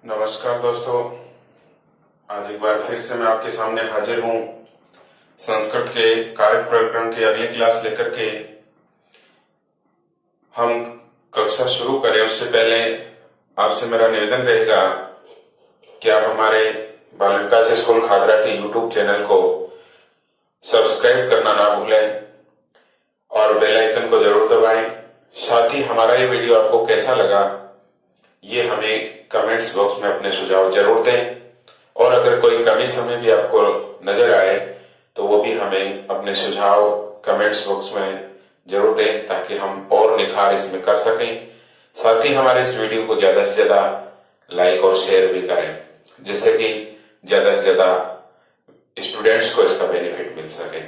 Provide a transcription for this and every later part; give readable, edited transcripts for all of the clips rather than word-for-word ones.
नमस्कार दोस्तों, आज एक बार फिर से मैं आपके सामने हाजिर हूँ संस्कृत के कारक प्रकरण की अगली क्लास लेकर के। हम कक्षा शुरू करें उससे पहले आपसे मेरा निवेदन रहेगा कि आप हमारे बाल विकास स्कूल खागरा के YouTube चैनल को सब्सक्राइब करना ना भूलें और बेल आइकन को जरूर दबाएं। साथ ही हमारा ये वीडियो आपको कैसा लगा ये हमें कमेंट्स बॉक्स में अपने सुझाव जरूर दें, और अगर कोई कमी समय भी आपको नजर आए तो वो भी हमें अपने सुझाव कमेंट्स बॉक्स में जरूर दें ताकि हम और निखार इसमें कर सकें। साथ ही हमारे इस वीडियो को ज्यादा से ज्यादा लाइक और शेयर भी करें, जिससे कि ज्यादा से ज्यादा स्टूडेंट्स को इसका बेनिफिट मिल सके।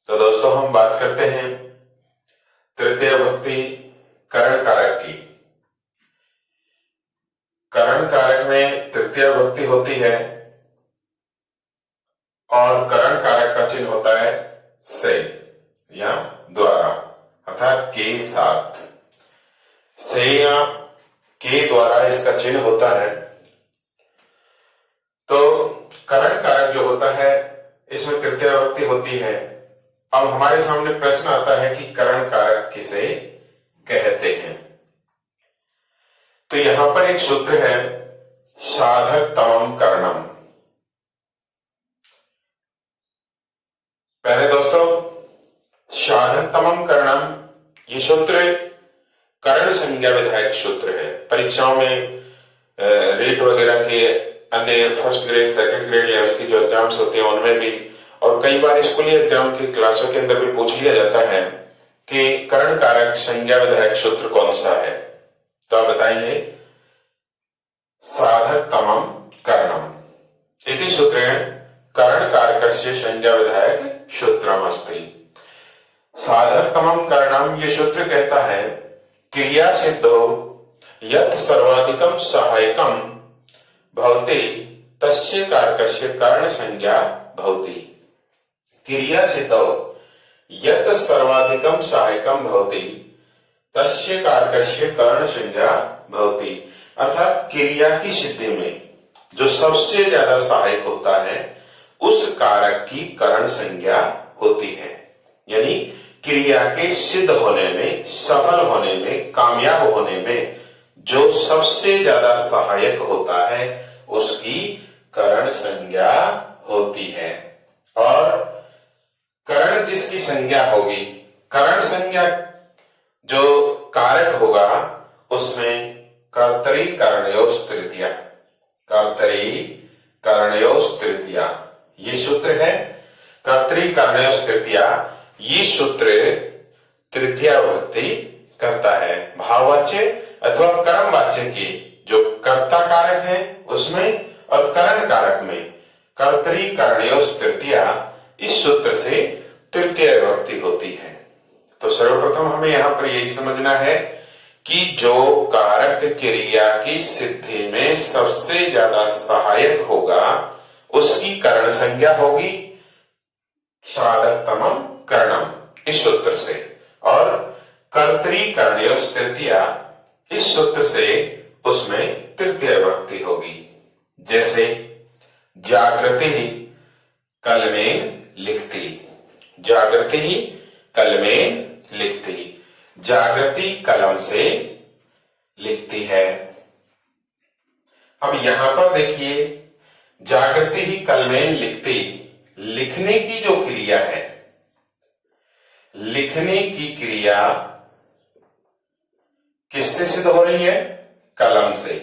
तो दोस्तों, हम बात करते हैं तृतीय भक्ति करण कारक की। करण कारक में तृतीय भक्ति होती है और करण कारक का चिन्ह होता है से या द्वारा, अर्थात के साथ। से या के द्वारा इसका चिन्ह होता है। तो करण कारक जो होता है इसमें तृतीय भक्ति होती है। अब हमारे सामने प्रश्न आता है कि करण कारक किसे कहते हैं। तो यहां पर एक सूत्र है, साधक तमम करणम। पहले दोस्तों, साधक तमम करणम ये सूत्र करण संज्ञा विधायक सूत्र है। परीक्षाओं में रेट वगैरह के अन्य first grade second grade level की जो एग्जाम्स होते हैं उनमें भी, और कई बार स्कूली एग्जाम की क्लासों के अंदर भी पूछ लिया जाता है कि करण कारक संज्ञा विधायक सूत्र कौन सा है। तो आप बताएंगे साधक तमम करणम इति सूत्रेण करण कारकस्य संज्ञा विधायक सूत्रमस्ति। साधक तमम करणम ये सूत्र कहता है क्रिया सिद्धो यत् सर्वाधिकम सहायकम भवति तस्य कारकस्य कर्ण संज्ञा भवति। क्रिया सिद्धो यत् सर्वाधिकम सहायकम भवति तस्य कारकस्य कर्ण संज्ञा भवति। अर्थात क्रिया की सिद्धि में जो सबसे ज्यादा सहायक होता है उस कारक की करण संज्ञा होती है। यानी क्रिया के सिद्ध होने में, सफल होने में, कामयाब होने में जो सबसे ज्यादा सहायक होता है उसकी करण संज्ञा होती है। और करण जिसकी संज्ञा होगी, करण संज्ञा जो कारक होगा उसमें कर्तरी कर्णयोस तृतीया, कर्तरी कर्णयोस तृतीया ये सूत्र है। कर्तरी कर्णयोस तृतीया ये सूत्र तृतीया भक्ति करता है। भाववाच्य अथवा कर्म वाच्य की जो कर्ता कारक है उसमें और करण कारक में कर्तरी कर्णयोस तृतीया इस सूत्र से तृतीय भक्ति होती है। तो सर्वप्रथम हमें यहां पर यही समझना है कि जो कारक क्रिया की सिद्धि में सबसे ज्यादा सहायक होगा उसकी करण संज्ञा होगी साधक तमम करणम इस सूत्र से, और कर्तरी कर्णयोस तृतीया इस सूत्र से उसमें तृतीय भक्ति होगी। जैसे जागृति ही कलमेन लिखती, जागृति ही कलमेन लिखती, जागृति कलम से लिखती है। अब यहां पर देखिए, जागृति ही कलमेन लिखती, लिखने की जो क्रिया है, लिखने की क्रिया किससे सिद्ध हो रही है? कलम से।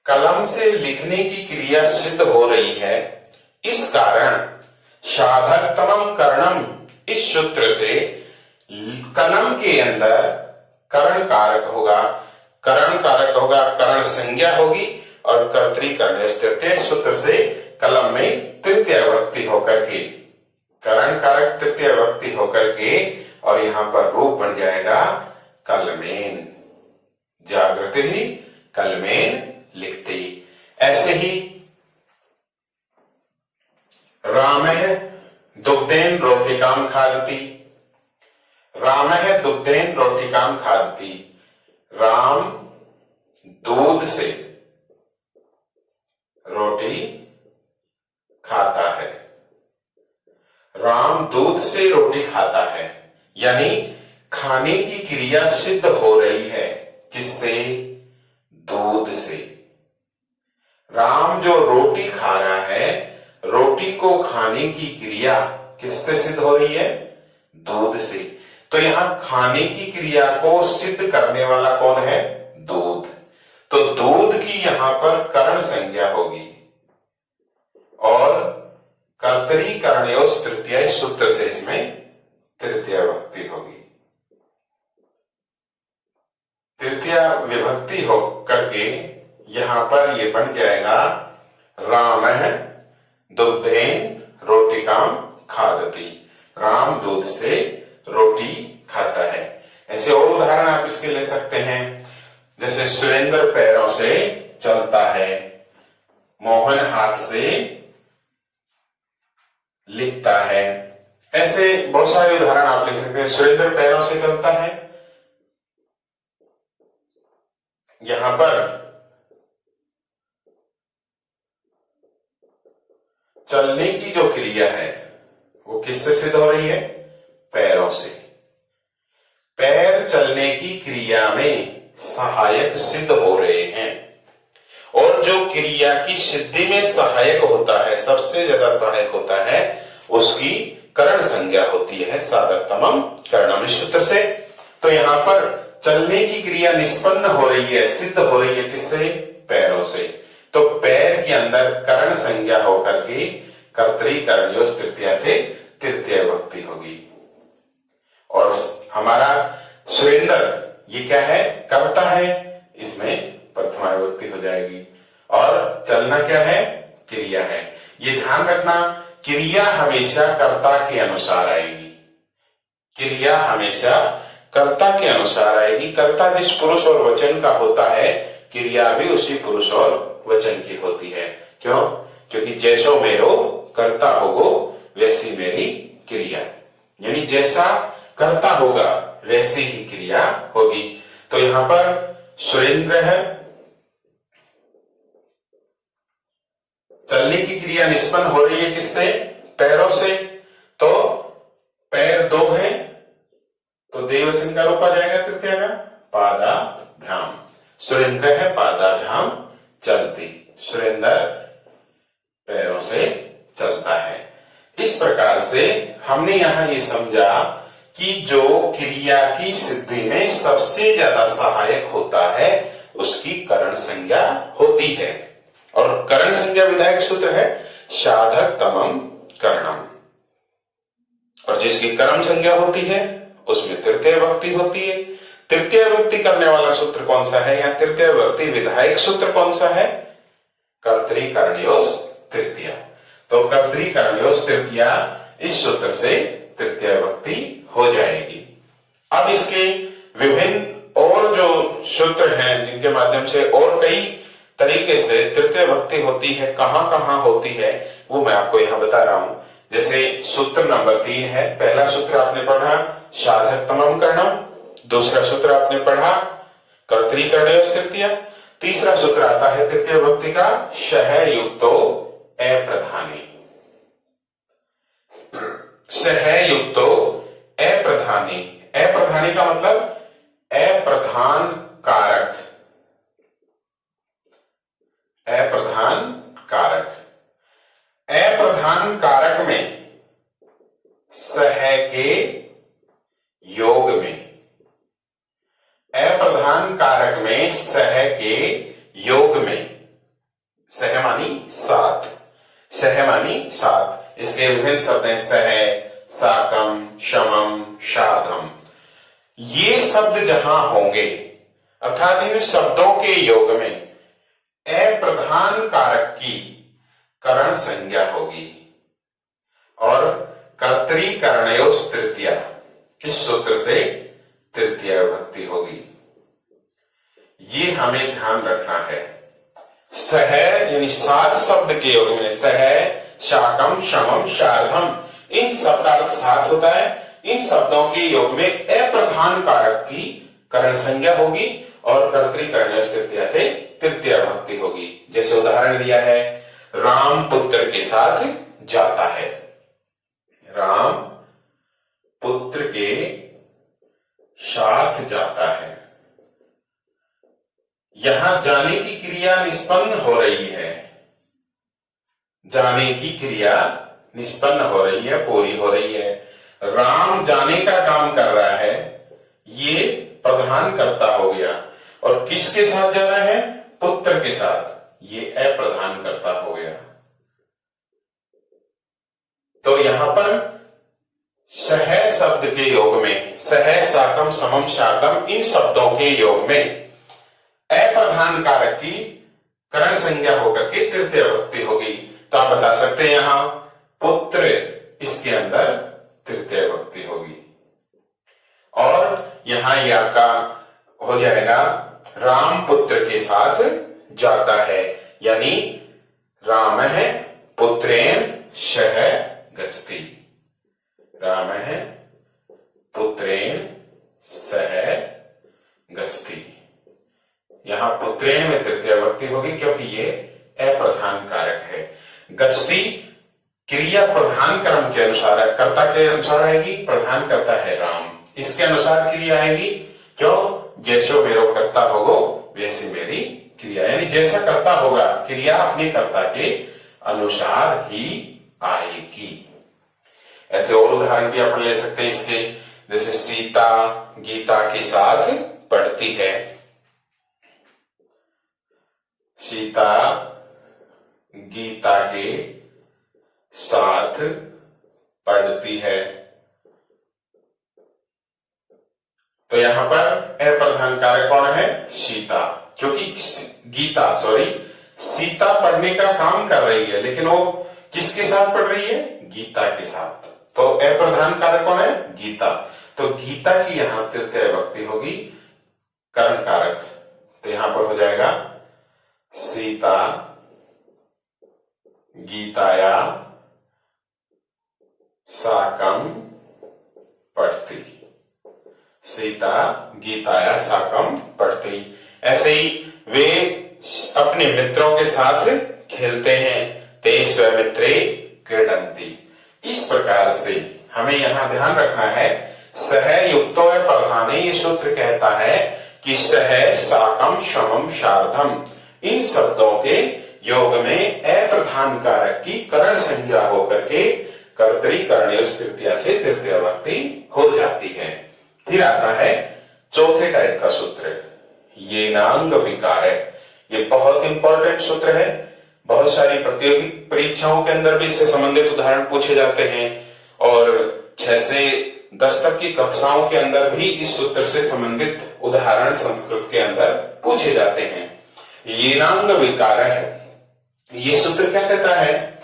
कलम से लिखने की क्रिया सिद्ध हो रही है। इस कारण साधक तमम करणम इस सूत्र से कलम के अंदर करण कारक होगा, करण कारक होगा, करण संज्ञा होगी, और कर्तरी कर्णयोस तृतीय सूत्र से कलम में तृतीय भक्ति होकर के, करण कारक तृतीय भक्ति होकर के, और यहां पर रूप बन जाएगा कलमेन, जागृति ही कलमेन लिखती। ऐसे ही रामः दुग्धेन रोटिकाम खादति, रामः दुग्धेन रोटिकाम खादति, राम दूध से रोटी खाता है। राम दूध से रोटी खाता है, यानी खाने की क्रिया सिद्ध हो रही है। किससे? दूध से। राम जो रोटी खा रहा है, रोटी को खाने की क्रिया किससे सिद्ध हो रही है? दूध से। तो यहां खाने की क्रिया को सिद्ध करने वाला कौन है? दूध। तो दूध की यहां पर करण संज्ञा होगी और कर्तरी कर्णयोस तृतीया सूत्र से इसमें तृतीया विभक्ति होगी। तृतीया विभक्ति हो करके यहां पर ये बन जाएगा राम दुग्धेन रोटिकाम खादति। राम दूध से रोटी खाता है। ऐसे और उदाहरण आप इसके ले सकते हैं, जैसे सुरेंद्र पैरों से चलता है, मोहन हाथ से लिखता है। ऐसे बहुत सारे उदाहरण आप ले सकते हैं। सुरेंद्र पैरों से चलता है, यहां पर चलने की जो क्रिया है वो किससे सिद्ध हो रही है? पैरों से। पैर चलने की क्रिया में सहायक सिद्ध हो रहे हैं और जो क्रिया की सिद्धि में सहायक होता है, सबसे ज्यादा सहायक होता है, उसकी करण संज्ञा होती है साधकतमम करणम इस सूत्र से। तो यहां पर चलने की क्रिया निष्पन्न हो रही है, सिद्ध हो रही है किससे? पैरों से। तो पैर के अंदर करण संज्ञा होकर के कर्तरी कर्णयोस तृतीया से तृतीय विभक्ति होगी। और हमारा सुरेंद्र ये क्या है? करता है, इसमें प्रथमा विभक्ति हो जाएगी। और चलना क्या है? क्रिया है। ये ध्यान रखना, क्रिया हमेशा कर्ता के अनुसार आएगी। क्रिया हमेशा कर्ता के अनुसार आएगी। कर्ता जिस पुरुष और वचन का होता है, क्रिया भी उसी पुरुष और वचन की होती है। क्यों? क्योंकि जैसो मेरो कर्ता होगो वैसी मेरी क्रिया, यानी जैसा कर्ता होगा वैसी ही क्रिया होगी। तो यहां पर सुरेंद्र है, चलने की क्रिया निष्पन्न हो रही है किससे? पैरों से। तो पैर दो हैं, तो देववचन का रूप आ जाएगा तृतीया का पादाभ्याम। सुरेंद्र है पादाभ्याम चलती, सुरेंद्र पैरों से चलता है। इस प्रकार से हमने यहां ये समझा कि जो क्रिया की सिद्धि में सबसे ज्यादा सहायक होता है उसकी करण संज्ञा होती है। और करण संज्ञा विधायक सूत्र है साधकतमम करणम, और जिसकी करण संज्ञा होती है उसमें तृतीय विभक्ति होती है। तृतीय विभक्ति करने वाला सूत्र कौन सा है? या तृतीय विभक्ति विधायक सूत्र कौन सा है? कर्तरी कर्णयोस तृतीया। तो कर्तरी कर्णयोस तृतीया इस सूत्र से तृतीय विभक्ति हो जाएगी। अब इसके विभिन्न और जो सूत्र हैं जिनके माध्यम से और कई तरीके से तृतीय विभक्ति होती है, कहां कहां होती है, वो मैं आपको यहां बता रहा हूं। जैसे सूत्र नंबर 3 है। पहला सूत्र आपने पढ़ा साधकतमम करणम, दूसरा सूत्र आपने पढ़ा कर्तरी कर्णयोस तृतीया, तीसरा सूत्र आता है तृतीय विभक्ति का शह युक्तो अप्रधानी। सह युक्तो अप्रधानी, अप्रधानी का मतलब अप्रधान कारक, अप्रधान कारक। अप्रधान कारक में सह के योग में, अप्रधान कारक में सह के योग में, सह मानी साथ, सह मानी साथ। इसके विभिन्न शब्द हैं सह, साकम, शमम, शाधम। ये शब्द जहां होंगे अर्थात इन शब्दों के योग में अप्रधान कारक की करण संज्ञा होगी और कर्तरी कर्णयोस तृतीया इस सूत्र से तृतीय विभक्ति होगी। ये हमें ध्यान रखना है। सह यानी सात शब्द के योग में सह, शाकम, शमम, शार्धम, इन शब्द का अर्थ साथ होता है। इन शब्दों के योग में अप्रधान कारक की करण संज्ञा होगी और कर्तरी-करणी तृतीया से तृतीया विभक्ति होगी। जैसे उदाहरण दिया है, राम पुत्र के साथ जाता है। राम पुत्र के साथ जाता है। यहां जाने की क्रिया निष्पन्न हो रही है। जाने की क्रिया निष्पन्न हो रही है, पूरी हो रही है। राम जाने का काम कर रहा है, ये प्रधान कर्ता हो गया। और किसके साथ जा रहा है? पुत्र के साथ, ये अप्रधान कर्ता हो गया। तो यहां पर सह शब्द के योग में, सह, साकम, समम, शाकम, इन शब्दों के योग में अप्रधान कारक की करण संज्ञा होकर के तृतीय विभक्ति होगी। तो आप बता सकते हैं यहां पुत्र, इसके अंदर तृतीय विभक्ति होगी। और यहां या का हो जाएगा राम पुत्र के साथ जाता है, यानी राम है पुत्रेण सह गच्छति। राम है पुत्रेण सह गच्छति। यहां पुत्रेण में तृतीय विभक्ति होगी क्योंकि ये अप्रधान कारक है। गच्छति क्रिया प्रधान क्रम के अनुसार, कर्ता के अनुसार आएगी, प्रधान कर्ता है राम, इसके अनुसार क्रिया आएगी। क्यों? जैसो मेरो कर्ता होगो वैसी मेरी क्रिया, यानी जैसा कर्ता होगा क्रिया अपने कर्ता के अनुसार ही आएगी। ऐसे और उदाहरण भी अपन ले सकते हैं इसके, जैसे सीता गीता के साथ पढ़ती है। सीता गीता के साथ पढ़ती है। तो यहां पर अप्रधान कारक कौन है? सीता, क्योंकि सीता पढ़ने का काम कर रही है, लेकिन वो किसके साथ पढ़ रही है? गीता के साथ। तो अप्रधान कारक कौन है? गीता। तो गीता की यहां तृतीय विभक्ति होगी करण कारक। तो यहां पर हो जाएगा सीता गीताया साकम पढ़ती। सीता गीताया साकम पढ़ती। ऐसे ही वे अपने मित्रों के साथ खेलते हैं। ते स्वमित्रे क्रीडन्ति। इस प्रकार से हमें यहां ध्यान रखना है, सह युक्तो प्रधाने, ये सूत्र कहता है कि सह, साकम, समम, शार्धम, इन शब्दों के योग में अप्रधान कारक की करण संज्ञा होकर के कर्तरी-करणी तृतीया से तृतीय विभक्ति हो जाती है। फिर आता है चौथे टाइप का सूत्र, येनांग विकार। ये बहुत इंपॉर्टेंट सूत्र है। बहुत सारी प्रतियोगी परीक्षाओं के अंदर भी इससे संबंधित उदाहरण पूछे जाते हैं और 6 से 10 तक की कक्षाओं के अंदर भी इस सूत्र से संबंधित उदाहरण संस्कृत के अंदर पूछे जाते हैं। येनांग विकार है। ये सूत्र क्या कहता है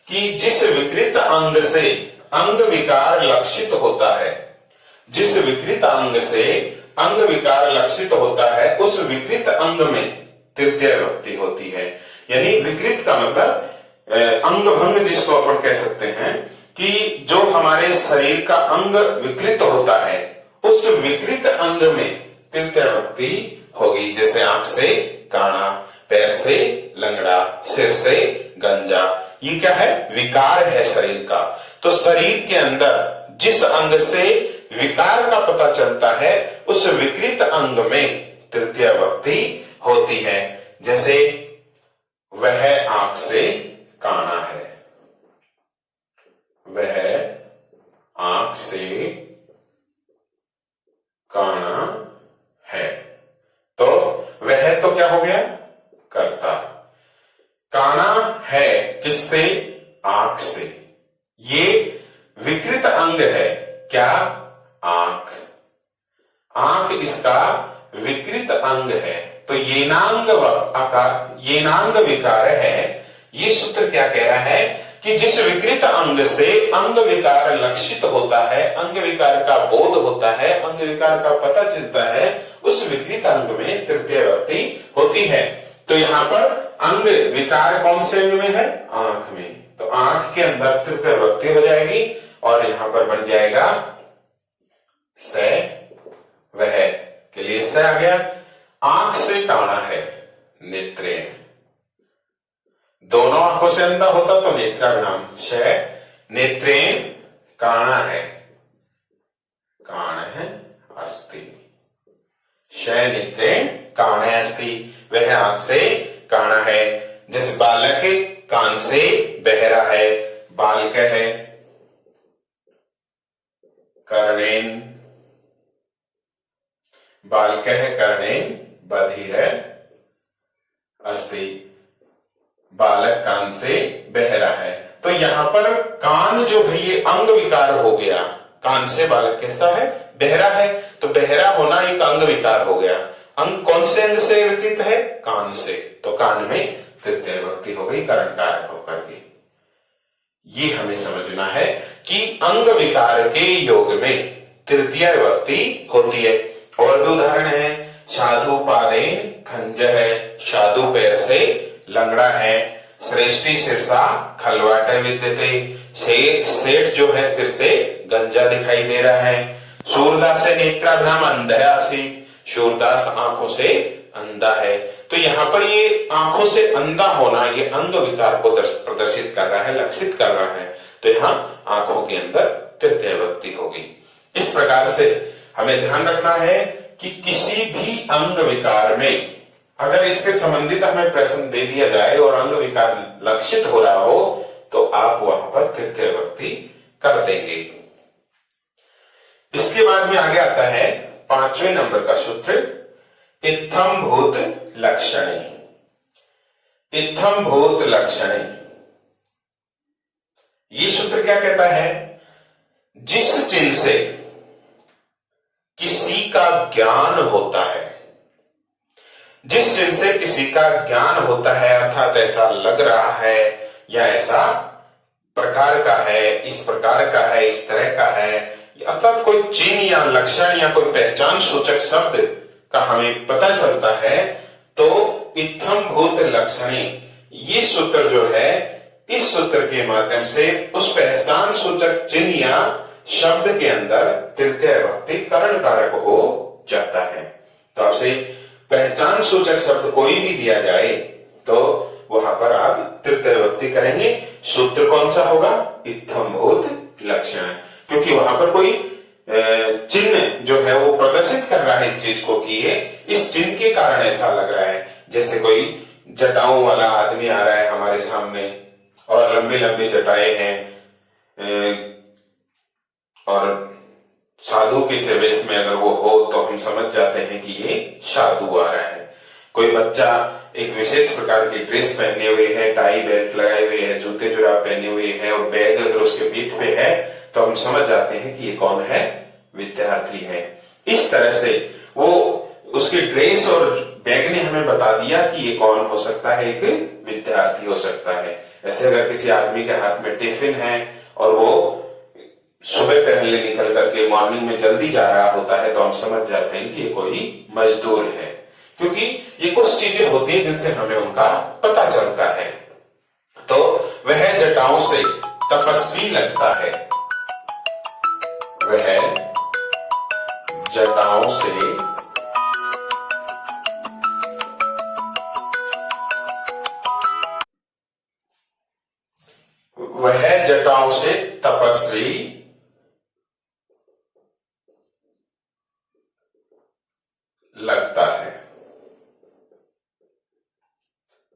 कि जिस विकृत अंग से अंग विकार लक्षित होता है, जिस विकृत अंग से अंग विकार लक्षित होता है, उस विकृत अंग में तृतीय विभक्ति होती है। यानी विकृत का मतलब अंग भंग, जिसको अपन कह सकते हैं कि जो हमारे शरीर का अंग विकृत होता है, उस विकृत अंग में तृतीय विभक्ति होगी। जैसे आंख से काना, पैर से लंगड़ा, सिर से गंजा। ये क्या है? विकार है शरीर का। तो शरीर के अंदर जिस अंग से विकार का पता चलता है, उस विकृत अंग में तृतीय विभक्ति होती है। जैसे वह आंख से काना है, वह आंख से काना है। तो वह तो क्या हो गया? कर्ता। काना है किससे? आंख से। ये विकृत अंग है क्या? आंख। आंख इसका विकृत अंग है। तो येनांग विकार है। ये सूत्र क्या कह रहा है कि जिस विकृत अंग से अंग विकार लक्षित होता है, अंग विकार का बोध होता है, अंग विकार का पता चलता है, उस विकृत अंग में तृतीय विभक्ति होती है। तो यहाँ पर अंग विकार कौन से अंग में है? आंख में। तो आंख के अंदर तृतीय विभक्ति हो जाएगी और यहां पर बन जाएगा स, वह के लिए स आ गया। आंख से काणा है, नेत्रेण। दोनों आंखों से अंधा होता तो नेत्राभ्याम। श नेत्रेण काणा है, काण है अस्ति। श नेत्रेण काणे अस्ति, वह आंख से काणा है। जैसे बालक कान से बहरा है, बालक है। कर्णेन, बालक है कर्णेन बधिर अस्ति, बालक कान से बहरा है। तो यहां पर कान जो है ये अंग विकार हो गया। कान से बालक कैसा है, बहरा है, तो बहरा होना एक अंग विकार हो गया। अंग कौन से अंग से विकृत है, कान से, तो कान में तृतीय विभक्ति हो गई करण कारक होकर के। ये हमें समझना है कि अंग विकार के योग में तृतीय विभक्ति होती है। और भी उदाहरण है, साधु पादेन खंज है, साधु पैर से लंगड़ा है। श्रेष्ठी सिरसा खलवाट विद्यते, सेठ जो है सिर से गंजा दिखाई दे रहा है। सूरदास नेत्राभ्याम अंधयासी, सूरदास आंखों से अंधा है। तो यहाँ पर ये आंखों से अंधा होना ये अंग विकार को प्रदर्शित कर रहा है, लक्षित कर रहा है। तो यहाँ आंखों के अंदर तृतीय विभक्ति होगी। इस प्रकार से हमें ध्यान रखना है कि किसी भी अंग विकार में अगर इससे संबंधित हमें प्रश्न दे दिया जाए और अंग विकार लक्षित हो रहा हो तो आप वहां पर तृतीय विभक्ति कर देंगे। इसके बाद में आगे आता है 5वें नंबर का सूत्र, इत्थम भूत लक्षणे। इत्थम भूत लक्षणे, ये सूत्र क्या कहता है, जिस चिन्ह से किसी का ज्ञान होता है, जिस चिन्ह से किसी का ज्ञान होता है, अर्थात ऐसा लग रहा है या ऐसा प्रकार का है, इस प्रकार का है, इस तरह का है, अर्थात कोई चिन्ह या लक्षण या कोई पहचान सूचक शब्द का हमें पता चलता है, तो इत्थम भूत लक्षणे, ये सूत्र जो है, इस सूत्र के माध्यम से उस पहचान सूचक चिन्ह या शब्द के अंदर तृतीय विभक्ति करण कारक हो जाता है। तो आपसे पहचान सूचक शब्द कोई भी दिया जाए तो वहां पर आप तृतीय विभक्ति करेंगे। सूत्र कौन सा होगा, इत्थम भूत लक्षण, क्योंकि वहां पर कोई चिन्ह जो है वो प्रदर्शित कर रहा है इस चीज को कि ये इस चिन्ह के कारण ऐसा लग रहा है। जैसे कोई जटाओं वाला आदमी आ रहा है हमारे सामने और लंबी लंबी जटाएं हैं और साधु के से वेश में अगर वो हो तो हम समझ जाते हैं कि ये साधु आ रहा है। कोई बच्चा एक विशेष प्रकार की ड्रेस पहने हुए है, टाई बेल्ट लगाए हुए है, जूते जुराब पहने हुए है और बैग अगर उसके पीठ पे है तो हम समझ जाते हैं कि ये कौन है, विद्यार्थी है। इस तरह से वो उसकी ड्रेस और बैग ने हमें बता दिया कि ये कौन हो सकता है, एक विद्यार्थी हो सकता है। ऐसे अगर किसी आदमी के हाथ में टिफिन है और वो सुबह पहले निकल करके मॉर्निंग में जल्दी जा रहा होता है तो हम समझ जाते हैं कि ये कोई मजदूर है, क्योंकि ये कुछ चीजें होती हैं जिनसे हमें उनका पता चलता है। तो वह जटाओं से तपस्वी लगता है, वह जटाओं से तपस्वी लगता है।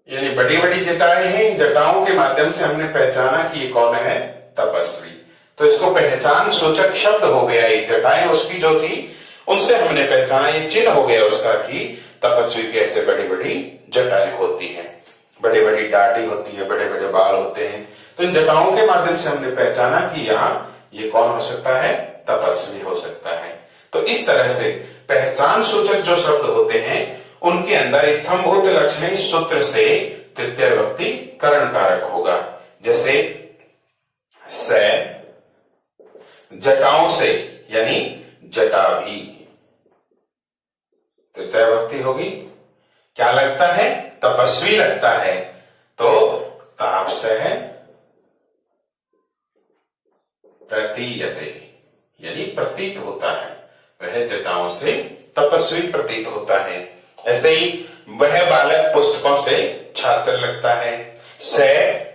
यानी बड़ी बड़ी जटाएं हैं, इन जटाओं के माध्यम से हमने पहचाना कि ये कौन है, तपस्वी। तो इसको पहचान सूचक शब्द हो गया, ये जटाएं उसकी जो थी उनसे हमने पहचाना, ये चिन्ह हो गया उसका कि तपस्वी की ऐसे बड़ी बड़ी जटाएं होती हैं, बड़ी बड़ी दाढ़ी होती है, बड़े बड़े बाल होते हैं। तो इन जटाओं के माध्यम से हमने पहचाना कि यहाँ ये कौन हो सकता है, तपस्वी हो सकता है। तो इस तरह से पहचान सूचक जो शब्द होते हैं उनके अंदर इत्थम भूत लक्षणे सूत्र से तृतीय विभक्ति करण कारक होगा। जैसे से जटाओं से यानी जटा भी तृतीय विभक्ति होगी। क्या लगता है, तपस्वी लगता है, तो ताप से है प्रतीयते यानी प्रतीत होता है, वह जटाओं से तपस्वी प्रतीत होता है। ऐसे ही वह बालक पुस्तकों से छात्र लगता है। स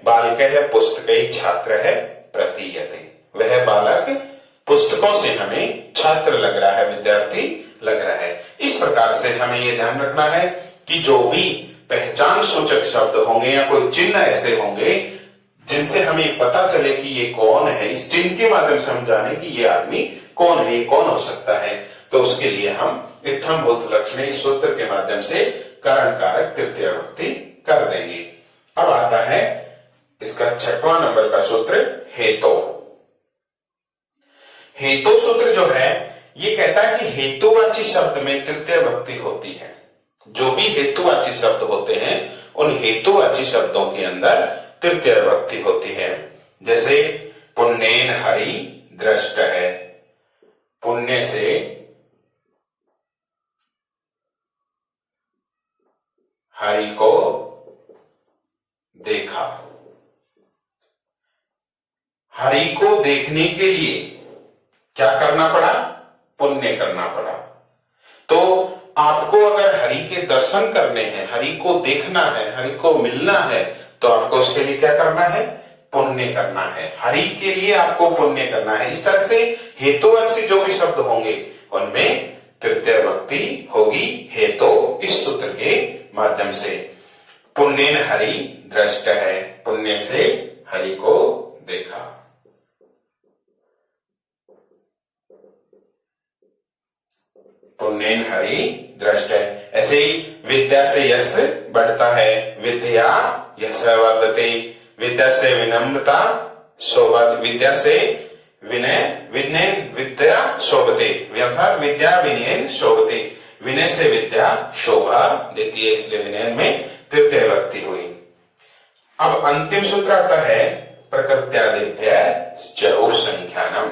बालकः पुस्तकैः छात्रः प्रतीयते। वह बालक पुस्तकों से हमें छात्र लग रहा है, विद्यार्थी लग रहा है। इस प्रकार से हमें यह ध्यान रखना है कि जो भी पहचान सूचक शब्द होंगे या कोई चिन्ह ऐसे होंगे जिनसे हमें पता चले कि ये कौन है, इस चिन्ह के माध्यम से हम जाने कि ये आदमी कौन है, ये कौन हो सकता है, तो उसके लिए हम इत्थम भूत लक्षणे इस सूत्र के माध्यम से करण कारक तृतीय विभक्ति कर देंगे। अब आता है इसका 6वां नंबर का सूत्र हेतु। हेतु सूत्र जो है ये कहता है कि हेतुवाची शब्द में तृतीय विभक्ति होती है। जो भी हेतुवाची शब्द होते हैं उन हेतुवाची शब्दों के अंदर तृतीय विभक्ति होती है। जैसे पुण्येन हरि दृष्ट है, पुण्य से हरि को देखा। हरि को देखने के लिए क्या करना पड़ा? पुण्य करना पड़ा। तो आपको अगर हरि के दर्शन करने हैं, हरि को देखना है, हरि को मिलना है, तो आपको उसके लिए क्या करना है? पुण्य करना है। हरि के लिए आपको पुण्य करना है। इस तरह से हेतुवाची जो भी शब्द होंगे उनमें तृतीय विभक्ति होगी हेतु इस सूत्र के माध्यम से। पुण्येन हरि दृष्ट है, पुण्य से हरि को देखा। पुण्येन हरि दृष्ट है। ऐसे ही विद्या से यश बढ़ता है, विद्या यश वर्धते। विद्या से विनम्रता शोभा, विद्या से विनय, विनय विद्या शोभते, अर्थात विद्या विनयन शोभते। विनय से विद्या शोभा देती है, इसलिए विनयन में तृतीय विभक्ति हुई। अब अंतिम सूत्र आता है प्रकृत्यादिभ्य च उपसंख्यानम।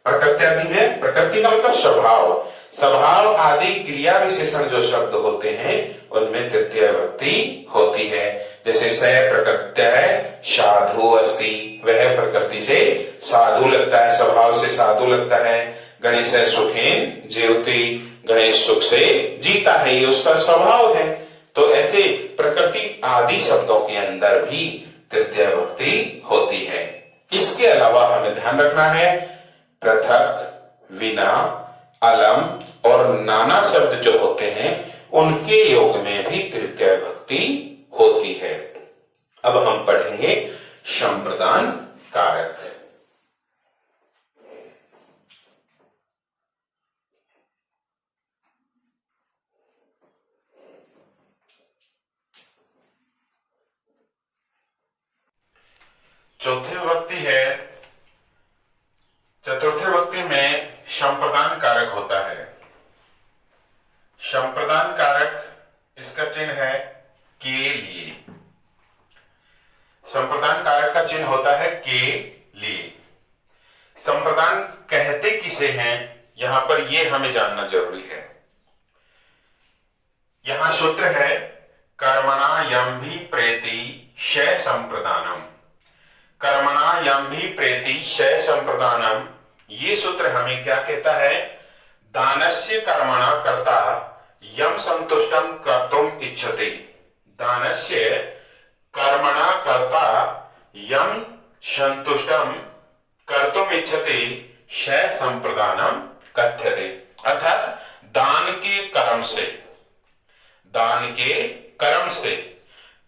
प्रकृत्यादि में, प्रकृति का मतलब स्वभाव, स्वभाव आदि क्रिया विशेषण जो शब्द होते हैं उनमें तृतीय विभक्ति होती है। जैसे स प्रकृत्य साधु अस्ति, वह प्रकृति से साधु लगता है, स्वभाव से साधु लगता है। गणेश सुखेन जीवति, गणेश सुख से जीता है, ये उसका स्वभाव है। तो ऐसे प्रकृति आदि शब्दों के अंदर भी तृतीय विभक्ति होती है। इसके अलावा हमें ध्यान रखना है पृथक, विना, अलम और नाना शब्द जो होते हैं उनके योग में भी तृतीय विभक्ति होती है। अब हम पढ़ेंगे संप्रदान कारक। चौथी विभक्ति है, चतुर्थी विभक्ति में संप्रदान कारक होता है। संप्रदान कारक इसका चिन्ह है के लिए। संप्रदान कारक का चिन्ह होता है के लिए। संप्रदान कहते किसे हैं, यहां पर ये हमें जानना जरूरी है। यहां सूत्र है कर्मणा यम भी प्रेति शय संप्रदानम। कर्मणा यम भी प्रेति शय संप्रदानम, ये सूत्र हमें क्या कहता है? दानस्य कर्मणा कर्ता यम संतुष्टम कर्तुम इच्छति। दानस्य कर्मणा कर्ता यम संतुष्टम कर्तुम इच्छति शय संप्रदानम कथ्यते। अर्थात दान के कर्म से, दान के कर्म से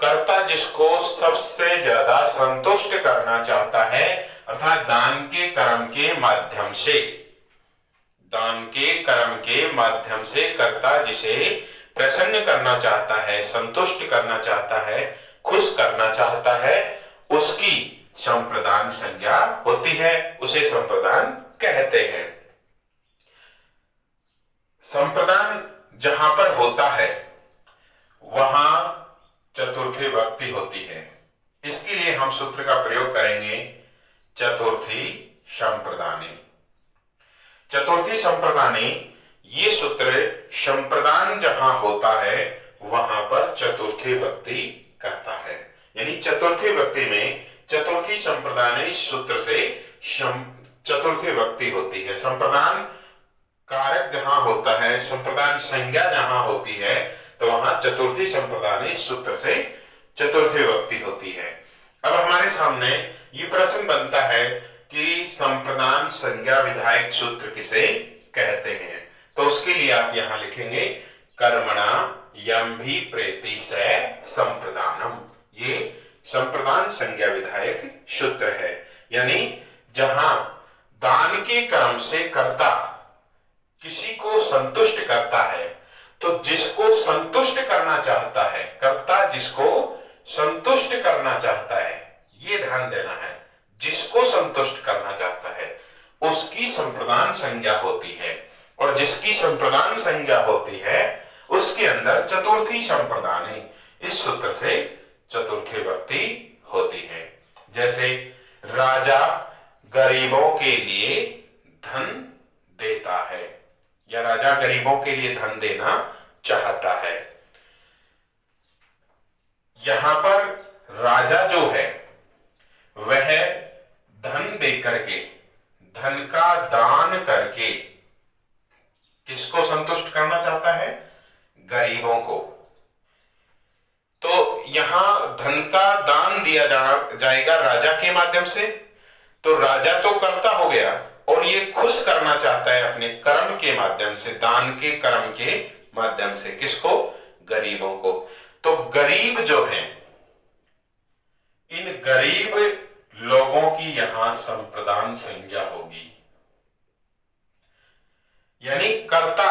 कर्ता जिसको सबसे ज्यादा संतुष्ट करना चाहता है, अर्थात दान के कर्म के माध्यम से, दान के कर्म के माध्यम से कर्ता जिसे प्रसन्न करना चाहता है, संतुष्ट करना चाहता है, खुश करना चाहता है, उसकी संप्रदान संज्ञा होती है, उसे संप्रदान कहते हैं। संप्रदान जहां पर होता है वहां चतुर्थी विभक्ति होती है। इसके लिए हम सूत्र का प्रयोग करेंगे चतुर्थी संप्रदाने। चतुर्थी संप्रदाने, ये सूत्र संप्रदान जहां होता है वहां पर चतुर्थी विभक्ति करता है। यानी चतुर्थी विभक्ति में चतुर्थी संप्रदाने इस सूत्र से चतुर्थी विभक्ति होती है। संप्रदान कारक जहां होता है, संप्रदान संज्ञा जहां होती है, तो वहां चतुर्थी संप्रदान इस सूत्र से चतुर्थी विभक्ति होती है। अब हमारे सामने ये प्रश्न बनता है कि संप्रदान संज्ञा विधायक सूत्र किसे कहते हैं। तो उसके लिए आप यहां लिखेंगे कर्मणा यम भी प्रेति से संप्रदानम। ये संप्रदान संज्ञा विधायक सूत्र है, यानी जहां दान के कर्म से कर्ता किसी को संतुष्ट करता है, तो जिसको संतुष्ट करना चाहता है, कर्ता जिसको संतुष्ट करना चाहता है, ये ध्यान देना है, जिसको संतुष्ट करना चाहता है उसकी संप्रदान संज्ञा होती है, और जिसकी संप्रदान संज्ञा होती है उसके अंदर चतुर्थी संप्रदान है। इस सूत्र से चतुर्थी विभक्ति होती है। जैसे राजा गरीबों के लिए धन देता है, या राजा गरीबों के लिए धन देना चाहता है। यहां पर राजा जो है वह धन दे करके, धन का दान करके किसको संतुष्ट करना चाहता है? गरीबों को। तो यहां धन का दान दिया जाएगा राजा के माध्यम से, तो राजा तो कर्ता हो गया और ये खुश करना चाहता है अपने कर्म के माध्यम से, दान के कर्म के माध्यम से, किसको? गरीबों को। तो गरीब जो हैं, इन गरीब लोगों की यहां संप्रदान संज्ञा होगी, यानी कर्ता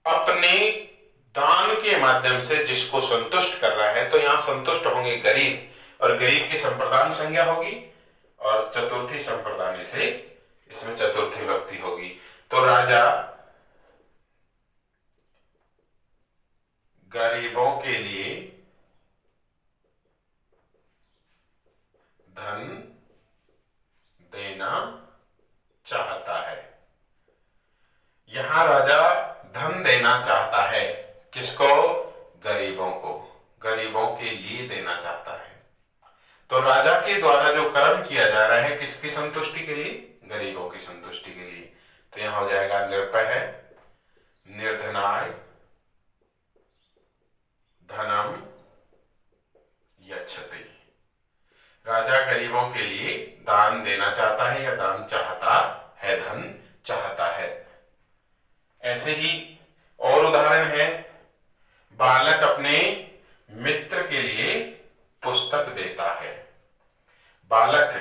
अपने दान के माध्यम से जिसको संतुष्ट कर रहा है, तो यहां संतुष्ट होंगे गरीब, और गरीब की संप्रदान संज्ञा होगी, और चतुर्थी संप्रदान से इसमें चतुर्थी विभक्ति होगी। तो राजा गरीबों के लिए धन देना चाहता है। यहां राजा धन देना चाहता है, किसको? गरीबों को, गरीबों के लिए देना चाहता है। तो राजा के द्वारा जो कर्म किया जा रहा है किसकी संतुष्टि के लिए? गरीबों की संतुष्टि के लिए। तो यहां हो जाएगा निर्भय निर्धनाय धनम यच्छति। राजा गरीबों के लिए दान देना चाहता है, या दान चाहता है, धन चाहता है। ऐसे ही और उदाहरण है, बालक अपने मित्र के लिए पुस्तक देता है। बालक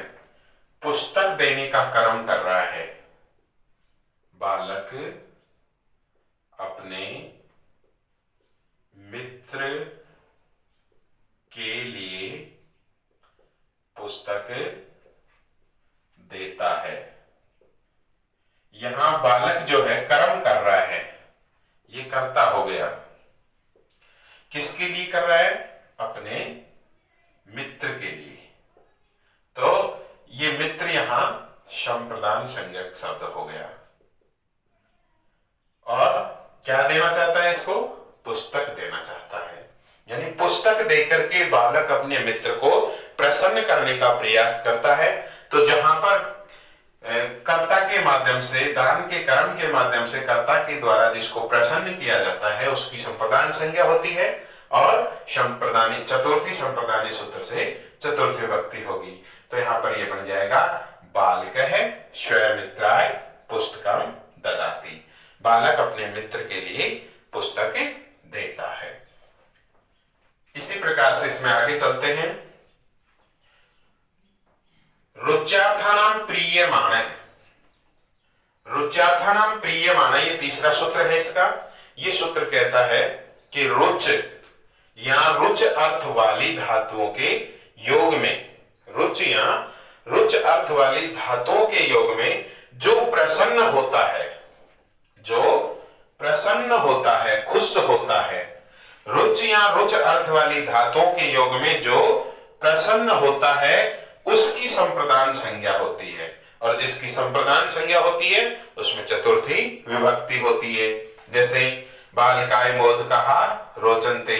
पुस्तक देने का कर्म कर रहा है। बालक अपने मित्र के लिए पुस्तक देता है। यहां बालक जो है कर्म कर रहा है, ये कर्ता हो गया। किसके लिए कर रहा है? अपने मित्र के लिए। तो ये मित्र यहां संप्रदान संज्ञक शब्द हो गया। और क्या देना चाहता है? इसको पुस्तक देना चाहता है, यानी पुस्तक देकर के बालक अपने मित्र को प्रसन्न करने का प्रयास करता है। तो जहां पर कर्ता के माध्यम से, दान के कर्म के माध्यम से कर्ता के द्वारा जिसको प्रसन्न किया जाता है उसकी संप्रदान संज्ञा होती है, और संप्रदानी चतुर्थी संप्रदानी सूत्र से चतुर्थी विभक्ति होगी। तो यहां पर यह बन जाएगा बालकः स्वमित्राय पुस्तकम ददाति। बालक अपने मित्र के लिए पुस्तक देता है। इसी प्रकार से इसमें आगे चलते हैं। रुच्यार्थानाम प्रीयमाण, रुच्यार्थानाम प्रीयमाण ये तीसरा सूत्र है इसका। ये सूत्र कहता है कि रुच या रुच अर्थ वाली धातुओं के योग में, रुच या रुच अर्थ वाली धातुओं के योग में जो प्रसन्न होता है, जो प्रसन्न होता है, खुश होता है, रुच या रुच अर्थ वाली धातुओं के योग में जो प्रसन्न होता है उसकी संप्रदान संज्ञा होती है, और जिसकी संप्रदान संज्ञा होती है उसमें चतुर्थी विभक्ति होती है। जैसे बालकाय मोदका रोचन्ते,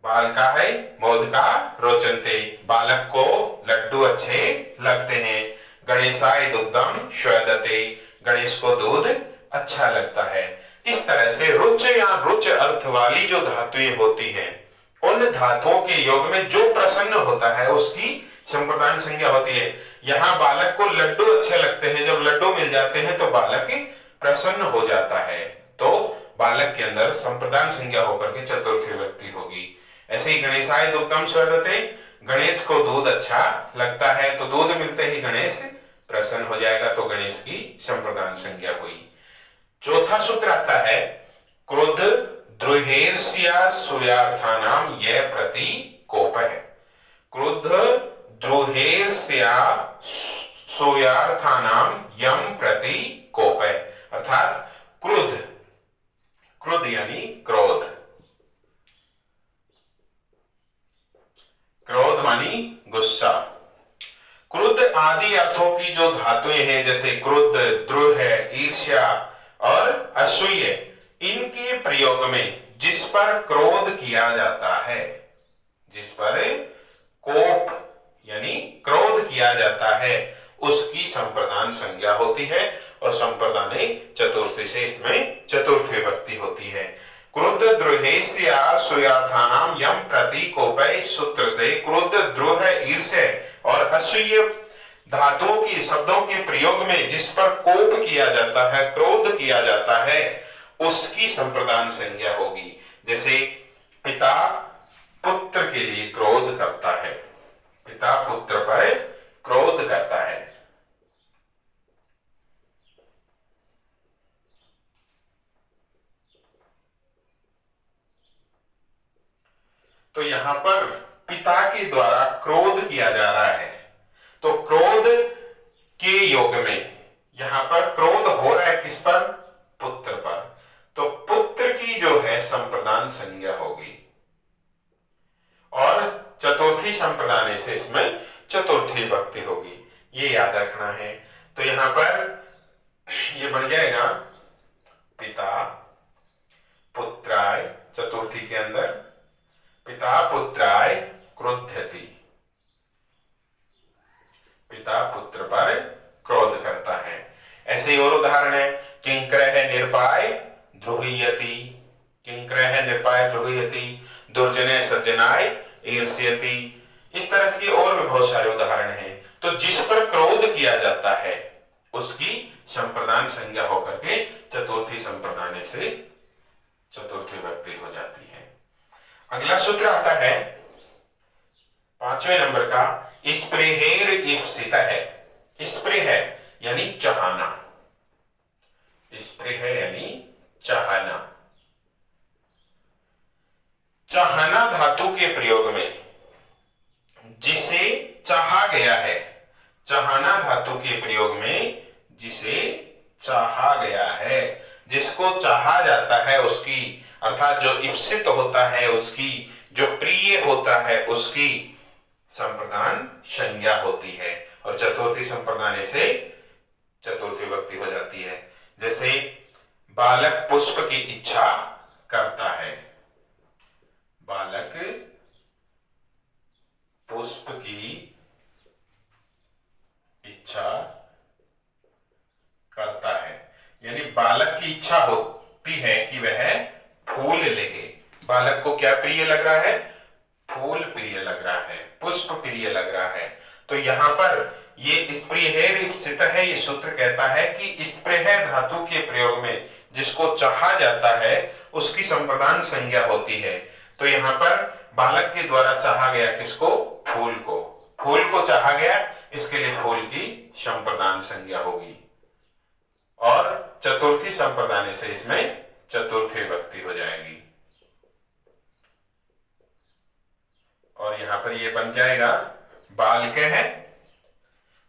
बालकाय मोदका रोचन्ते, बालक को लड्डू अच्छे लगते हैं। गणेशाय दुग्धम श्वेदते, गणेश को दूध अच्छा लगता है। इस तरह से रुच या रुच अर्थ वाली जो धातुएं होती हैं, उन धातुओं के योग में जो प्रसन्न होता है उसकी संप्रदान संज्ञा होती है। यहाँ बालक को लड्डू अच्छे लगते हैं, जब लड्डू मिल जाते हैं तो बालक प्रसन्न हो जाता है, तो बालक के अंदर संप्रदान संज्ञा होकर के चतुर्थी विभक्ति होगी। ऐसे ही गणेशाय दुग्धम स्वेदते, गणेश को दूध अच्छा लगता है तो दूध मिलते ही गणेश प्रसन्न हो जाएगा, तो गणेश की संप्रदान संज्ञा हुई। चौथा सूत्र आता है क्रोध द्रोहेर्ष्या सूयार्थानाम यह प्रतिकोप है। क्रोध द्रोहेर्ष्या सूयार्थानाम यम प्रतिकोप है, अर्थात क्रोध, क्रोध यानी क्रोध, क्रोध मानी गुस्सा। क्रोध आदि अर्थों की जो धातुएं हैं, जैसे क्रोध, द्रोह, ईर्ष्या और असूय, इनके प्रयोग में जिस पर क्रोध किया जाता है, जिस पर कोप यानी क्रोध किया जाता है, उसकी संप्रदान संज्ञा होती है और संप्रदाने चतुर्थी से इसमें चतुर्थी विभक्ति होती है। क्रोध द्रोहेस्या सूयार्थानाम यम प्रतिकोप, सूत्र से क्रोध, द्रोह, ईर्ष्या और असूय धातुओं की शब्दों के प्रयोग में जिस पर कोप किया जाता है, क्रोध किया जाता है, उसकी संप्रदान संज्ञा होगी। जैसे पिता पुत्र के लिए क्रोध करता है, पिता पुत्र पर क्रोध करता है। तो यहां पर पिता के द्वारा क्रोध किया जा रहा है, तो क्रोध के योग में यहां पर क्रोध हो रहा है किस पर? पुत्र पर, तो पुत्र की जो है संप्रदान संज्ञा होगी और चतुर्थी संप्रदान से इसमें चतुर्थी विभक्ति होगी, ये याद रखना है। तो यहां पर ये बन जाएगा पिता पुत्राय, चतुर्थी के अंदर पिता पुत्राय क्रोध्यति, पिता पुत्र पर क्रोध करता है। ऐसे ही और उदाहरण है किंक्रह निरपाय द्रोहीयति, किंक्रह निरपाय द्रोहीयति, दुर्जने सज्जनाय ईर्ष्यति। इस तरह के और भी बहुत सारे उदाहरण हैं। तो जिस पर क्रोध किया जाता है उसकी संप्रदान संज्ञा होकर के चतुर्थी संप्रदान से चतुर्थी विभक्ति हो जाती है। अगला सूत्र आता है 5वें नंबर का, स्पृहेर ईप्सित है। स्पृह यानी चाहना, स्पृह यानी चाहना। चाहना धातु के प्रयोग में जिसे चाहा गया है, चाहना धातु के प्रयोग में जिसे चाहा गया है, जिसको चाहा जाता है उसकी, अर्थात जो इप्सित होता है उसकी, जो प्रिय होता है उसकी संप्रदान संज्ञा होती है और चतुर्थी संप्रदान से चतुर्थी विभक्ति हो जाती है। जैसे बालक पुष्प की इच्छा करता है, बालक पुष्प की इच्छा करता है, यानी बालक की इच्छा होती है कि वह फूल लेगे। बालक को क्या प्रिय लग रहा है? फूल प्रिय लग रहा है, पुष्प प्रिय लग रहा है। तो यहां पर ये स्पृहेर ईप्सित है, ये सूत्र कहता है कि स्पृह धातु के प्रयोग में जिसको चाहा जाता है उसकी संप्रदान संज्ञा होती है। तो यहाँ पर बालक के द्वारा चाहा गया किसको? फूल को, फूल को चाहा गया, इसके लिए फूल की संप्रदान संज्ञा होगी और चतुर्थी संप्रदान से इसमें चतुर्थी विभक्ति हो जाएगी और यहां पर ये बन जाएगा बालक है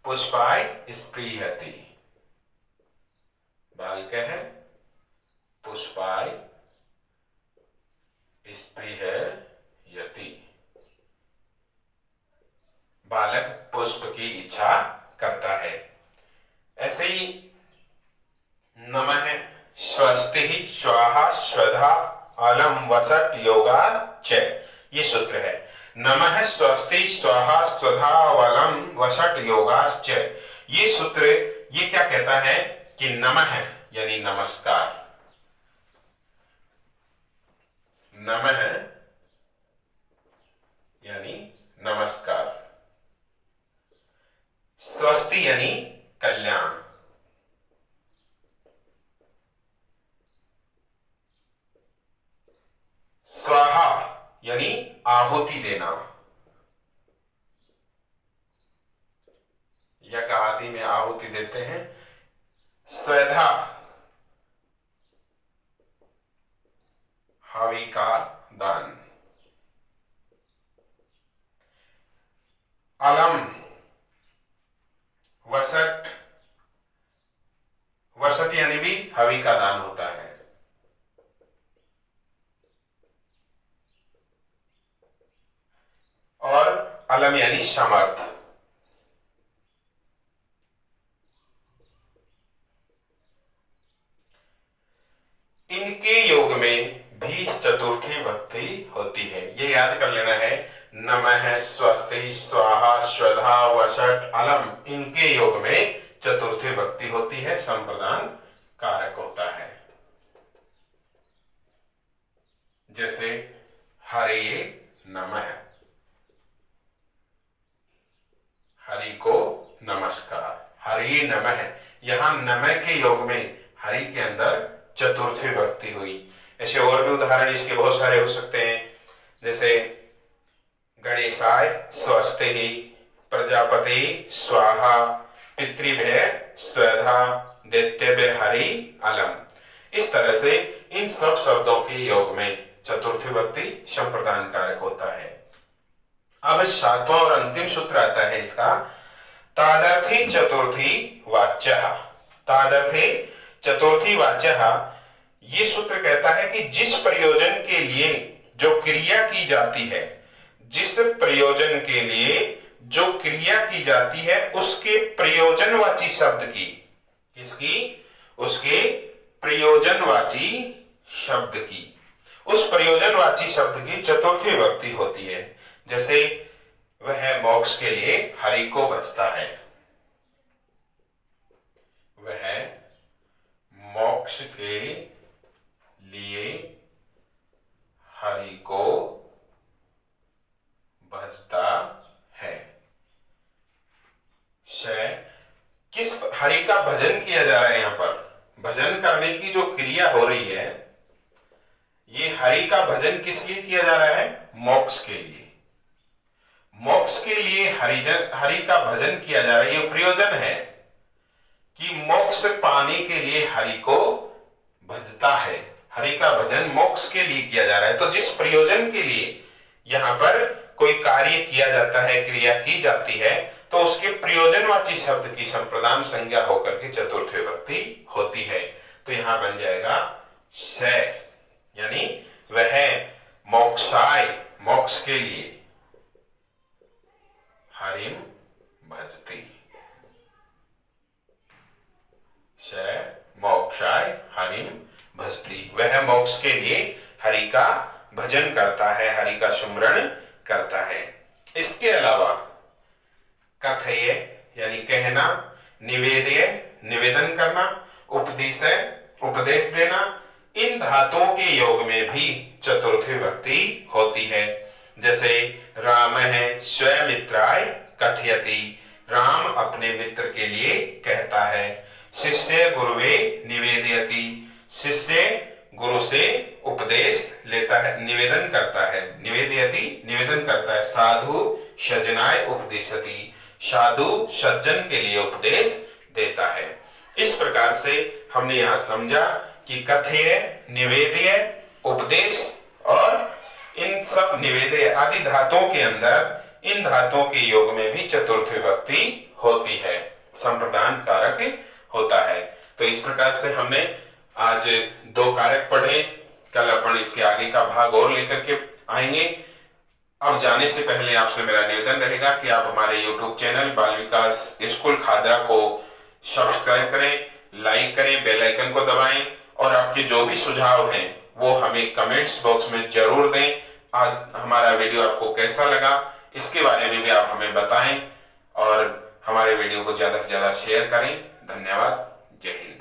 पुष्पाय स्पृहति, बालक है पुष्पाय स्पृहयति, बालक पुष्प की इच्छा करता है। ऐसे ही नमः स्वस्ति स्वाहा स्वधा अलम वसट योगा च, ये सूत्र है। नमः स्वस्ति स्वाहा स्वधा अलम वसट योगाश्च, ये सूत्र ये क्या कहता है कि नमः यानी नमस्कार, नमः यानी नमस्कार, स्वस्ति यानी कल्याण, स्वाहा यानी आहुति देना, यज्ञ आदि में आहुति देते हैं। स्वधा हवि का दान, अलम वसट, वसत यानी भी हवि का दान होता है। और अलम यानी समर्थ। इनके योग में भी चतुर्थी भक्ति होती है, ये याद कर लेना है। नमः, स्वस्ति, स्वाहा, स्वधा, वसट, अलम, इनके योग में चतुर्थी भक्ति होती है, संप्रदान कारक होता है। जैसे हरे नमः, हरि को नमस्कार, हरि नमः। यहां नमः के योग में हरि के अंदर चतुर्थी भक्ति हुई। ऐसे और भी उदाहरण इसके बहुत सारे हो सकते हैं, जैसे गणेशाय स्वस्ति, प्रजापति स्वाहा, पितृभ्य स्वधा, दैत्यभ्य हरि अलम। इस तरह से इन सब शब्दों के योग में चतुर्थी भक्ति संप्रदान कारक होता है। अब सातवां और अंतिम सूत्र आता है इसका, तादर्थी चतुर्थी वाच्यः। तादर्थी चतुर्थी वाच्यः, ये सूत्र कहता है कि जिस प्रयोजन के लिए जो क्रिया की जाती है, जिस प्रयोजन के लिए जो क्रिया की जाती है उसके प्रयोजनवाची शब्द की, किसकी? उसके प्रयोजनवाची शब्द की, उस प्रयोजनवाची शब्द की चतुर्थी विभक्ति होती है। जैसे वह मोक्ष के लिए हरि को भजता है, वह मोक्ष के लिए हरि को भजता है। किस हरि का भजन किया जा रहा है? यहां पर भजन करने की जो क्रिया हो रही है, ये हरि का भजन किस लिए किया जा रहा है? मोक्ष के लिए। मोक्ष के लिए हरि का भजन किया जा रहा है, ये प्रयोजन है कि मोक्ष पाने के लिए हरि को भजता है। हरि का भजन मोक्ष के लिए किया जा रहा है। तो जिस प्रयोजन के लिए यहां पर कोई कार्य किया जाता है, क्रिया की जाती है, तो उसके प्रयोजनवाची शब्द की संप्रदान संज्ञा होकर के चतुर्थ विभक्ति होती है। तो यहां बन जाएगा स, यानी वह मोक्षाय, मोक्ष के लिए हरिम भजती। स मोक्षाय हरिम भजती, वह मोक्ष के लिए हरि का भजन करता है, हरि का सुमरण करता है। इसके अलावा कथय यानी कहना, निवेदय निवेदन करना, उपदेशय उपदेश देना, इन धातुओं के योग में भी चतुर्थी विभक्ति होती है। जैसे राम है स्वमित्राय कथयति, राम अपने मित्र के लिए कहता है। शिष्य गुरुवे निवेदयति, शिष्य गुरु से उपदेश लेता है, निवेदन करता है। निवेदयति निवेदन करता है। साधु सज्जनाय उपदेशति, साधु सज्जन के लिए उपदेश देता है। इस प्रकार से हमने यहां समझा कि कथ्य, निवेद्य, उपदेश और इन सब निवेद्य आदि धातुओं के अंदर इन धातुओं के योग में भी चतुर्थ विभक्ति होती है, संप्रदान कारक होता है। तो इस प्रकार से हमने आज 2 कारक पढ़े। कल अपन इसके आगे का भाग और लेकर के आएंगे। अब जाने से पहले आपसे मेरा निवेदन रहेगा कि आप हमारे YouTube चैनल बाल विकास स्कूल खादरा को सब्सक्राइब करें, लाइक करें, बेल आइकन को दबाएं और आपके जो भी सुझाव हैं वो हमें कमेंट्स बॉक्स में जरूर दें। आज हमारा वीडियो आपको कैसा लगा इसके बारे में भी आप हमें बताएं और हमारे वीडियो को ज्यादा से ज्यादा शेयर करें। धन्यवाद। जय हिंद।